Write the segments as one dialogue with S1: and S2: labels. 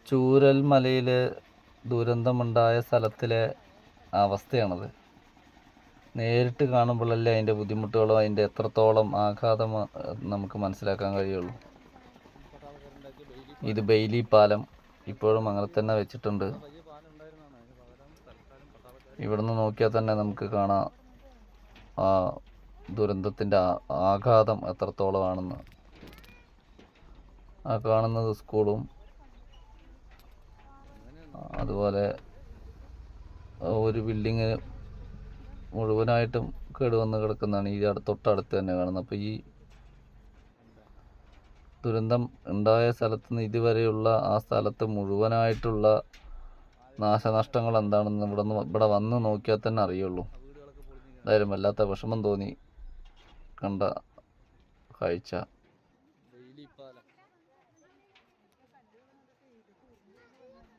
S1: ചൂരൽമലയിൽ ദുരന്തമുണ്ടായ സ്ഥലത്തിലെ അവസ്ഥയാണത്. നേരിട്ട് കാണുമ്പോഴല്ലേ അതിൻ്റെ ബുദ്ധിമുട്ടുകളോ അതിൻ്റെ എത്രത്തോളം ആഘാതം നമുക്ക് മനസ്സിലാക്കാൻ കഴിയുള്ളൂ. ഇത് ബെയിലി പാലം ഇപ്പോഴും അങ്ങനെ തന്നെ വെച്ചിട്ടുണ്ട്. ഇവിടുന്ന് നോക്കിയാൽ തന്നെ നമുക്ക് കാണാം ആ ദുരന്തത്തിൻ്റെ ആഘാതം എത്രത്തോളമാണെന്ന്. ആ കാണുന്നത് സ്കൂളും അതുപോലെ ഒരു ബിൽഡിങ് മുഴുവനായിട്ടും കേടുവന്ന് കിടക്കുന്നതാണ് ഈ തൊട്ടടുത്ത് തന്നെ കാണുന്നത്. അപ്പോൾ ഈ ദുരന്തം ഉണ്ടായ സ്ഥലത്ത് നിന്ന് ഇതുവരെയുള്ള ആ സ്ഥലത്ത് മുഴുവനായിട്ടുള്ള നാശനഷ്ടങ്ങൾ എന്താണെന്ന് ഇവിടെ വന്ന് നോക്കിയാൽ തന്നെ അറിയുള്ളൂ. എന്തായാലും വല്ലാത്ത വിഷമം തോന്നി കണ്ട കാഴ്ച.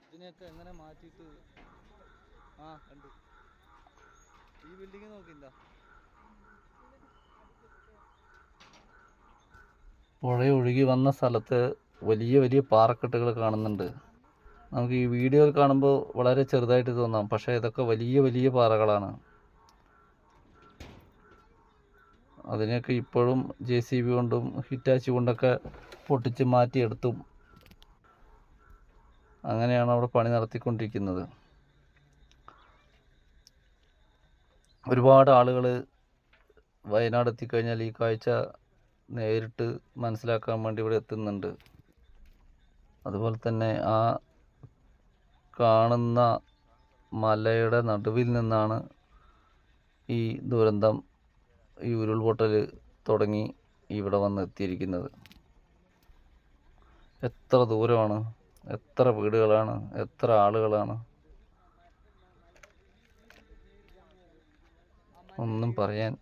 S1: ഇതിനെയൊക്കെ എങ്ങനെ മാറ്റിയിട്ട് കണ്ടു ഈ ബിൽഡിങ് നോക്കിണ്ട. പുഴ ഒഴുകി വന്ന സ്ഥലത്ത് വലിയ വലിയ പാറക്കെട്ടുകൾ കാണുന്നുണ്ട്. നമുക്ക് ഈ വീഡിയോയിൽ കാണുമ്പോൾ വളരെ ചെറുതായിട്ട് തോന്നാം, പക്ഷേ ഇതൊക്കെ വലിയ വലിയ പാറകളാണ്. അതിനെയൊക്കെ ഇപ്പോഴും JCB കൊണ്ടും ഹിറ്റാച്ചി കൊണ്ടൊക്കെ പൊട്ടിച്ച് മാറ്റിയെടുത്തും അങ്ങനെയാണ് അവിടെ പണി നടത്തിക്കൊണ്ടിരിക്കുന്നത്. ഒരുപാട് ആളുകൾ വയനാട് എത്തിക്കഴിഞ്ഞാൽ ഈ കാഴ്ച നേരിട്ട് മനസ്സിലാക്കാൻ വേണ്ടി ഇവിടെ എത്തുന്നുണ്ട്. അതുപോലെ തന്നെ ആ കാണുന്ന മലയുടെ നടുവിൽ നിന്നാണ് ഈ ദുരന്തം, ഈ ഉരുൾപൊട്ടൽ തുടങ്ങി ഇവിടെ വന്ന് എത്തിയിരിക്കുന്നത്. എത്ര ദൂരമാണ്, എത്ര വീടുകളാണ്, എത്ര ആളുകളാണ്, ഒന്നും പറയാൻ